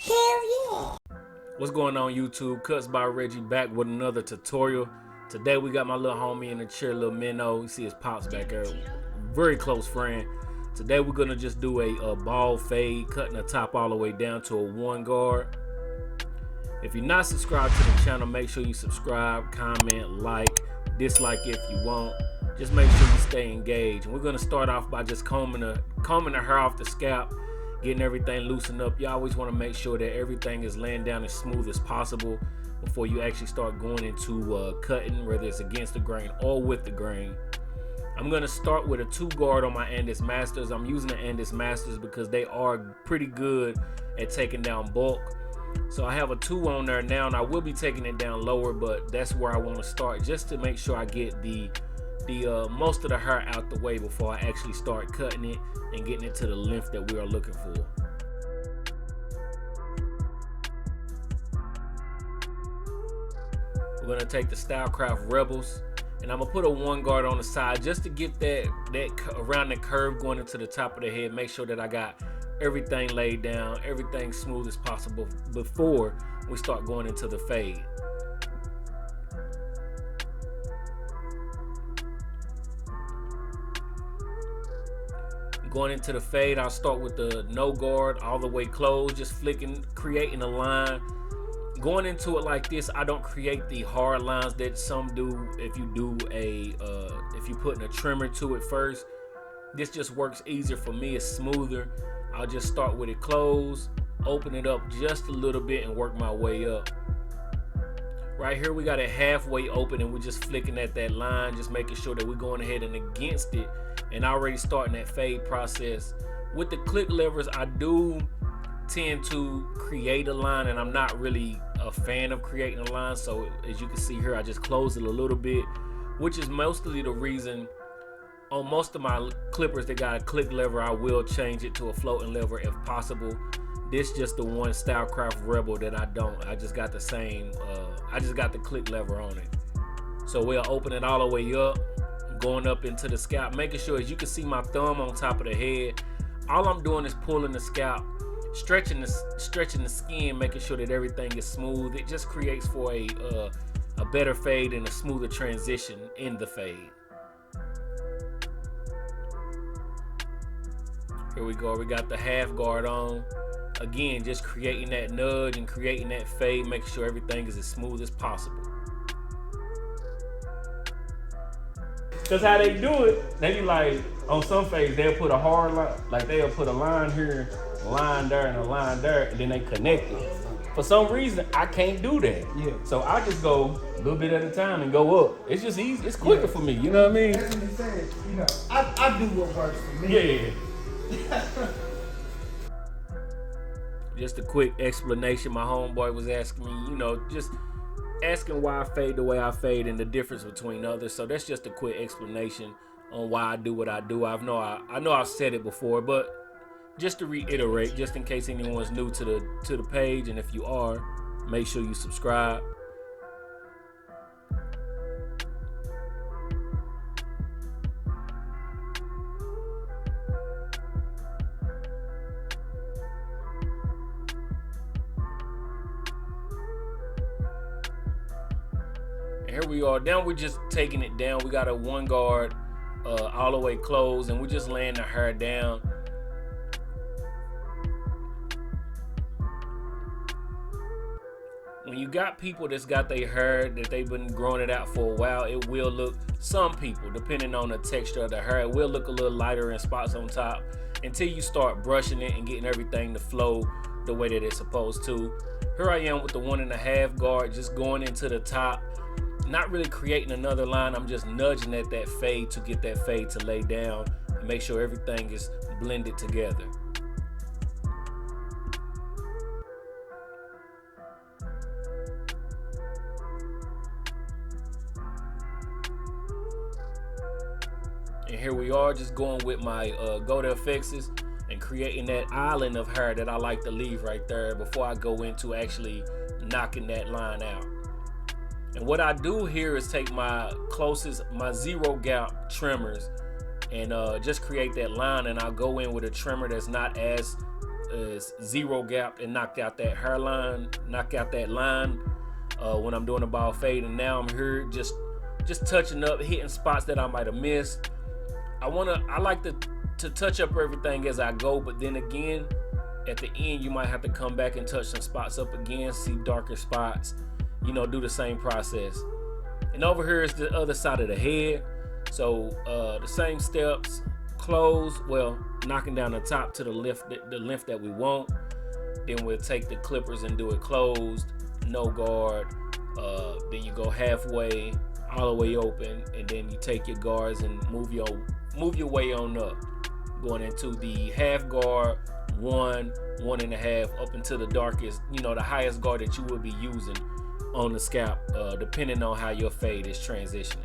Hell yeah. What's going on YouTube? Cuts by Reggie back with another tutorial. Today we got my little homie in the chair, little Minnow. You see his pops back there. Very close friend. Today we're gonna just do a ball fade, cutting the top all the way down to a one guard. If you're not subscribed to the channel, make sure you subscribe, comment, like, dislike if you want. Just make sure you stay engaged. And we're gonna start off by just combing the hair off the scalp, getting everything loosened up. You always want to make sure that everything is laying down as smooth as possible before you actually start going into cutting, whether it's against the grain or with the grain. I'm going to start with a 2 guard on my Andis Masters. I'm using the Andis Masters because they are pretty good at taking down bulk. So I have a 2 on there now, and I will be taking it down lower, but that's where I want to start just to make sure I get the most of the hair out the way before I actually start cutting it and getting it to the length that we are looking for. We're gonna take the Stylecraft Rebels, and I'm gonna put a 1 guard on the side just to get that around the curve going into the top of the head. Make sure that I got everything laid down, everything smooth as possible before we start going into the fade. Going into the fade, I'll start with the no guard all the way closed, just flicking, creating a line. Going into it like this, I don't create the hard lines that some do. If you do if you put in a trimmer to it first, this just works easier for me. It's smoother. I'll just start with it closed, open it up just a little bit, and work my way up. Right here, we got it halfway open, and we're just flicking at that line, just making sure that we're going ahead and against it, and already starting that fade process. With the click levers, I do tend to create a line, and I'm not really a fan of creating a line. So as you can see here, I just close it a little bit, which is mostly the reason on most of my clippers that got a click lever, I will change it to a floating lever if possible. This just the one Stylecraft Rebel that I don't. I just got the same, I just got the click lever on it. So we'll open it all the way up, going up into the scalp, making sure, as you can see my thumb on top of the head, all I'm doing is pulling the scalp, stretching the skin, making sure that everything is smooth. It just creates for a better fade and a smoother transition in the fade. Here we go, we got the half guard on. Again, just creating that nudge and creating that fade, making sure everything is as smooth as possible. Because how they do it, they be like, on some fades, they'll put a hard line, like they'll put a line here, a line there, and a line there, and then they connect it. For some reason, I can't do that. Yeah. So I just go a little bit at a time and go up. It's just easy, it's quicker for me, you know what I mean? That's what he said, you know, I do what works for me. Yeah. Just a quick explanation. My homeboy was asking me, you know, just asking why I fade the way I fade and the difference between others. So that's just a quick explanation on why I do what I do. I know I've said it before, but just to reiterate, just in case anyone's new to the page, and if you are, make sure you subscribe. Here we are. Now we're just taking it down. We got a 1 guard all the way closed, and we're just laying the hair down. When you got people that's got their hair that they've been growing it out for a while, it will look, some people, depending on the texture of the hair, it will look a little lighter in spots on top until you start brushing it and getting everything to flow the way that it's supposed to. Here I am with the 1.5 guard, just going into the top. Not really creating another line, I'm just nudging at that fade to get that fade to lay down and make sure everything is blended together. And here we are, just going with my Go to Effects and creating that island of hair that I like to leave right there before I go into actually knocking that line out. And what I do here is take my 0 gap trimmers and just create that line, and I'll go in with a trimmer that's not as is zero gap and knock out that hairline, knock out that line when I'm doing a bald fade. And now I'm here just touching up, hitting spots that I might have missed. I like to touch up everything as I go, but then again, at the end, you might have to come back and touch some spots up again, see darker spots, do the same process. And over here is the other side of the head. So the same steps, close, knocking down the top to the length that we want. Then we'll take the clippers and do it closed, no guard. Then you go halfway, all the way open, and then you take your guards and move your way on up, going into the half guard, 1.5, up into the darkest, the highest guard that you will be using on the scalp, depending on how your fade is transitioning.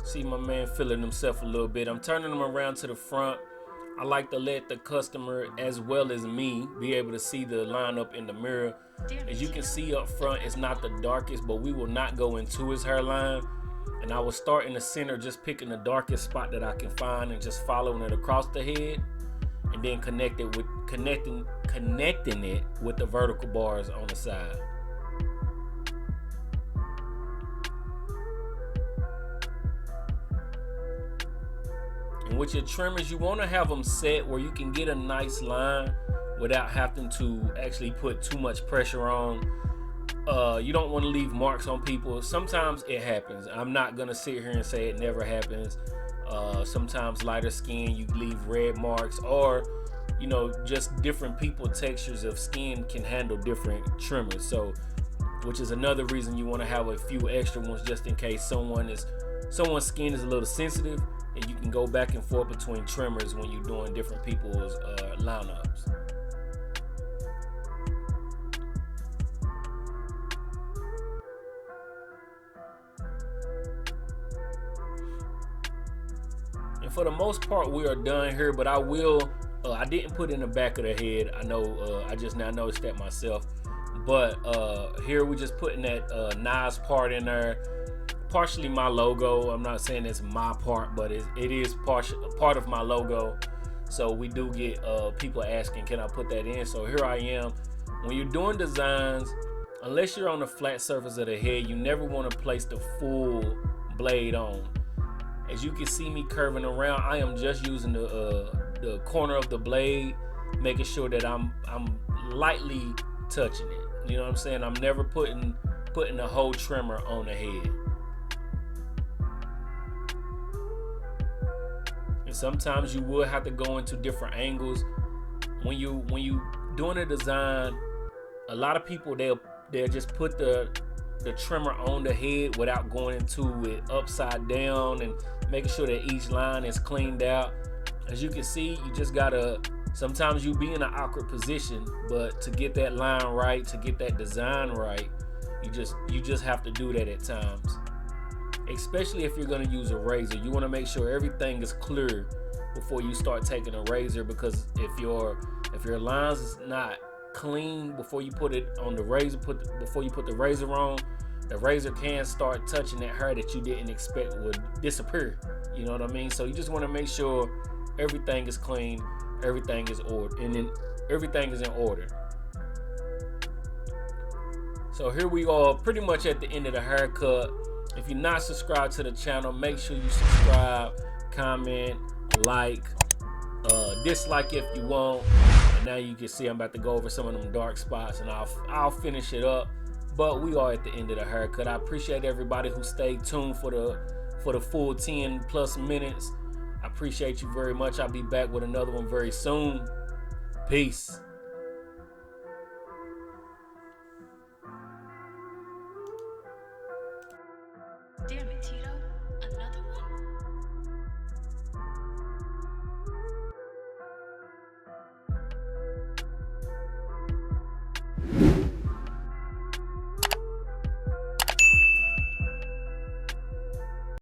See my man feeling himself a little bit. I'm turning him around to the front. I like to let the customer as well as me be able to see the lineup in the mirror. As you can see up front, it's not the darkest, but we will not go into his hairline. And I will start in the center, just picking the darkest spot that I can find and just following it across the head, and then connecting it with the vertical bars on the side. And with your trimmers, you want to have them set where you can get a nice line without having to actually put too much pressure on. You don't want to leave marks on people. Sometimes it happens. I'm not going to sit here and say it never happens. Sometimes lighter skin, you leave red marks, or just different people textures of skin can handle different trimmers. So, which is another reason you want to have a few extra ones just in case someone's skin is a little sensitive, and you can go back and forth between trimmers when you're doing different people's lineups. And for the most part, we are done here, but I didn't put in the back of the head. I know, I just now noticed that myself. But here we just putting that nice part in there. Partially my logo. I'm not saying it's my part, but it is part of my logo. So we do get people asking, can I put that in? So here I am. When you're doing designs, unless you're on the flat surface of the head, you never want to place the full blade on. As you can see me curving around, I am just using the corner of the blade, making sure that I'm lightly touching it. You know what I'm saying? I'm never putting the whole trimmer on the head. And sometimes you will have to go into different angles. When you doing a design, a lot of people they'll just put the trimmer on the head without going into it upside down and making sure that each line is cleaned out. As you can see, you just gotta, sometimes you be in an awkward position, but to get that line right, to get that design right, you just have to do that at times. Especially if you're gonna use a razor, you wanna make sure everything is clear before you start taking a razor, because if your lines is not clean before you put it on the razor, before you put the razor on, the razor can start touching that hair that you didn't expect would disappear. You know what I mean? So you just want to make sure everything is clean, everything is ordered, and then everything is in order. So here we are, pretty much at the end of the haircut. If you're not subscribed to the channel, make sure you subscribe, comment, like, dislike if you want. And now you can see I'm about to go over some of them dark spots, and I'll finish it up. But we are at the end of the haircut. I appreciate everybody who stayed tuned for the full 10+ minutes. I appreciate you very much. I'll be back with another one very soon. Peace.